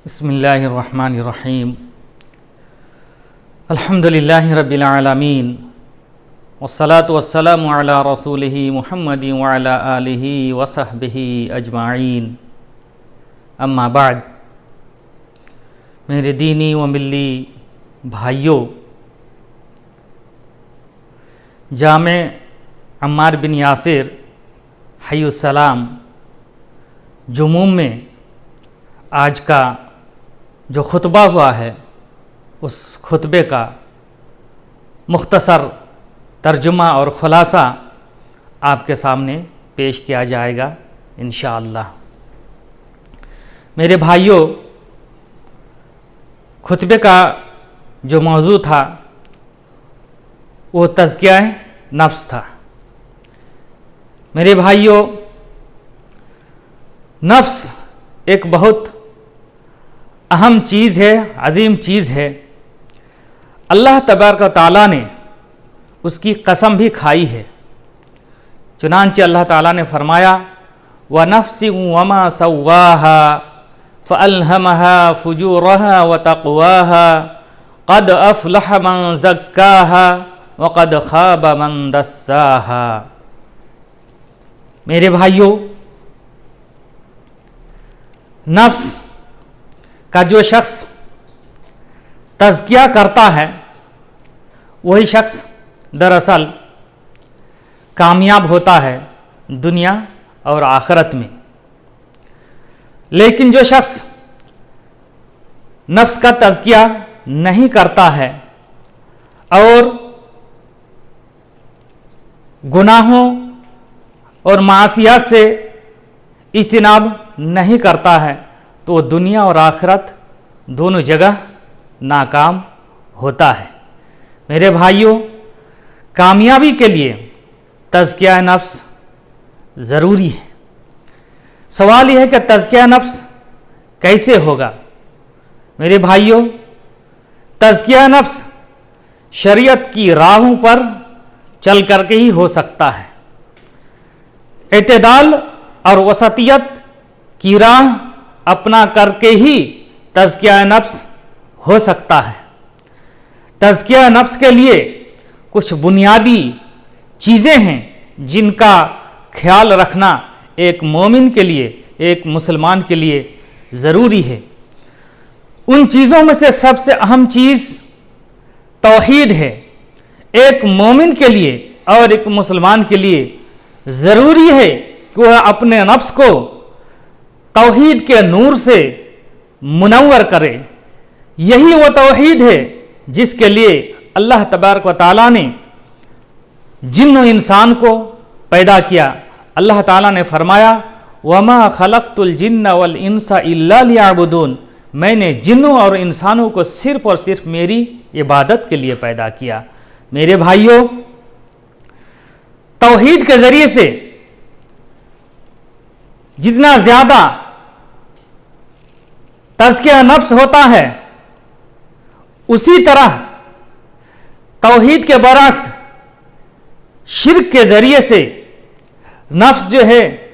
بسم اللہ الرحمن الرحیم الحمد للہ رب العالمین والصلاة والسلام علی رسولہ محمد وعلی آلہ وصحبہ اجمعین اما بعد۔ میرے دینی و ملی بھائیوں، جامع عمار بن یاسر حی السلام جموم میں آج کا جو خطبہ ہوا ہے، اس خطبے کا مختصر ترجمہ اور خلاصہ آپ کے سامنے پیش کیا جائے گا انشاءاللہ۔ میرے بھائیوں، خطبے کا جو موضوع تھا وہ تزکیہ نفس تھا۔ میرے بھائیوں، نفس ایک بہت اہم چیز ہے، عظیم چیز ہے۔ اللہ تبارک و تعالیٰ نے اس کی قسم بھی کھائی ہے، چنانچہ اللہ تعالیٰ نے فرمایا وَنَفْسٍ وَمَا سَوَّاهَا فَأَلْهَمَهَا فُجُورَهَا وَتَقْوَاهَا قَدْ أَفْلَحَ مَنْ زَكَّاهَا وَقَدْ خَابَ مَنْ دَسَّاهَا۔ میرے بھائیوں، نفس کا جو شخص تزکیہ کرتا ہے وہی شخص دراصل کامیاب ہوتا ہے دنیا اور آخرت میں۔ لیکن جو شخص نفس کا تزکیہ نہیں کرتا ہے اور گناہوں اور معصیات سے اجتناب نہیں کرتا ہے تو وہ دنیا اور آخرت دونوں جگہ ناکام ہوتا ہے۔ میرے بھائیوں، کامیابی کے لیے تزکیہ نفس ضروری ہے۔ سوال یہ ہے کہ تزکیہ نفس کیسے ہوگا؟ میرے بھائیوں، تزکیہ نفس شریعت کی راہوں پر چل کر کے ہی ہو سکتا ہے۔ اعتدال اور وسطیت کی راہ اپنا کر کے ہی تزکیہ نفس ہو سکتا ہے۔ تزکیہ نفس کے لیے کچھ بنیادی چیزیں ہیں جن کا خیال رکھنا ایک مومن کے لیے، ایک مسلمان کے لیے ضروری ہے۔ ان چیزوں میں سے سب سے اہم چیز توحید ہے۔ ایک مومن کے لیے اور ایک مسلمان کے لیے ضروری ہے کہ وہ اپنے نفس کو توحید کے نور سے منور کرے۔ یہی وہ توحید ہے جس کے لیے اللہ تبارک و تعالیٰ نے جن و انسان کو پیدا کیا۔ اللہ تعالیٰ نے فرمایا وَمَا خَلَقْتُ الْجِنَّ وَالْإِنسَ إِلَّا لِيَعْبُدُونَ، میں نے جنوں اور انسانوں کو صرف اور صرف میری عبادت کے لیے پیدا کیا۔ میرے بھائیوں، توحید کے ذریعے سے جتنا زیادہ تزکیہ نفس ہوتا ہے، اسی طرح توحید کے برعکس شرک کے ذریعے سے نفس جو ہے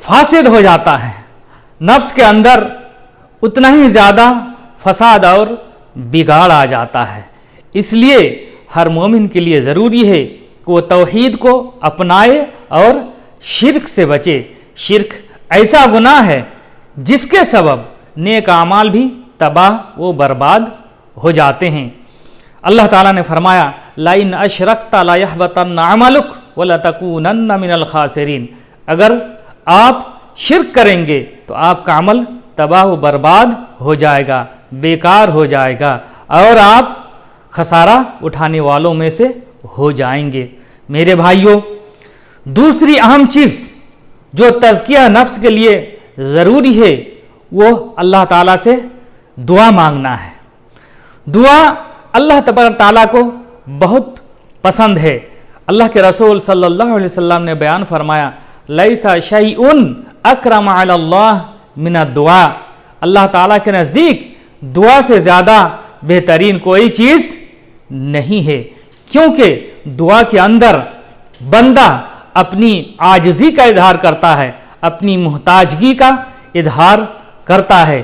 فاسد ہو جاتا ہے۔ نفس کے اندر اتنا ہی زیادہ فساد اور بگاڑ آ جاتا ہے۔ اس لیے ہر مومن کے لیے ضروری ہے کہ وہ توحید کو اپنائے اور شرک سے بچے۔ شرک ایسا گناہ ہے جس کے سبب نیک اعمال بھی تباہ و برباد ہو جاتے ہیں۔ اللہ تعالیٰ نے فرمایا لَإِنْ أَشْرَكْتَ لَيَحْبَطَنَّ عَمَلُكَ وَلَتَكُونَنَّ مِنَ الْخَاسِرِينَ، اگر آپ شرک کریں گے تو آپ کا عمل تباہ و برباد ہو جائے گا، بیکار ہو جائے گا اور آپ خسارہ اٹھانے والوں میں سے ہو جائیں گے۔ میرے بھائیوں، دوسری اہم چیز جو تزکیہ نفس کے لیے ضروری ہے وہ اللہ تعالیٰ سے دعا مانگنا ہے۔ دعا اللہ تبارک تعالیٰ کو بہت پسند ہے۔ اللہ کے رسول صلی اللہ علیہ وسلم نے بیان فرمایا لیس شیء اکرم علی اللہ من الدعاء، اللہ تعالیٰ کے نزدیک دعا سے زیادہ بہترین کوئی چیز نہیں ہے، کیونکہ دعا کے اندر بندہ اپنی عاجزی کا اظہار کرتا ہے، اپنی محتاجگی کا اظہار کرتا ہے۔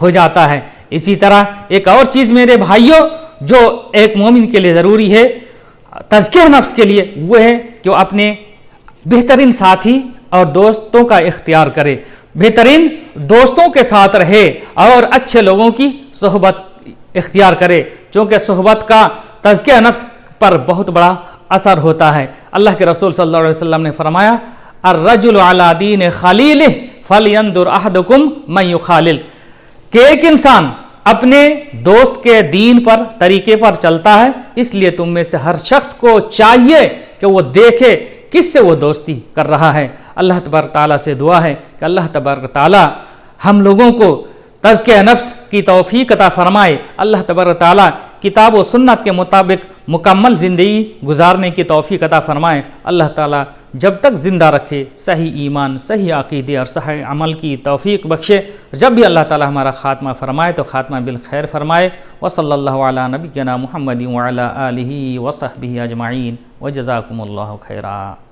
ہو جاتا ہے۔ اسی طرح ایک اور چیز میرے بھائیوں جو ایک مومن کے لیے ضروری ہے تزکیہ نفس کے لیے، وہ ہے کہ وہ اپنے بہترین ساتھی اور دوستوں کا اختیار کرے، بہترین دوستوں کے ساتھ رہے اور اچھے لوگوں کی صحبت اختیار کرے، چونکہ صحبت کا تزکیہ نفس پر بہت بڑا اثر ہوتا ہے۔ اللہ کے رسول صلی اللہ علیہ وسلم نے فرمایا الرجل علی دین خلیلہ فلینظر احدکم من یخالل، کہ ایک انسان اپنے دوست کے دین پر طریقے پر چلتا ہے، اس لیے تم میں سے ہر شخص کو چاہیے کہ وہ دیکھے کس سے وہ دوستی کر رہا ہے۔ اللہ تبارک تعالیٰ سے دعا ہے کہ اللہ تبارک تعالیٰ ہم لوگوں کو تزکیہ نفس کی توفیق عطا فرمائے، اللہ تبارک تعالیٰ کتاب و سنت کے مطابق مکمل زندگی گزارنے کی توفیق عطا فرمائے۔ اللہ تعالیٰ جب تک زندہ رکھے صحیح ایمان، صحیح عقیدے اور صحیح عمل کی توفیق بخشے، جب بھی اللہ تعالیٰ ہمارا خاتمہ فرمائے تو خاتمہ بالخیر فرمائے۔ وصلی اللہ علی نبینا محمد وعلی آلہ وصحبہ اجمعین وجزاکم اللہ خیرا۔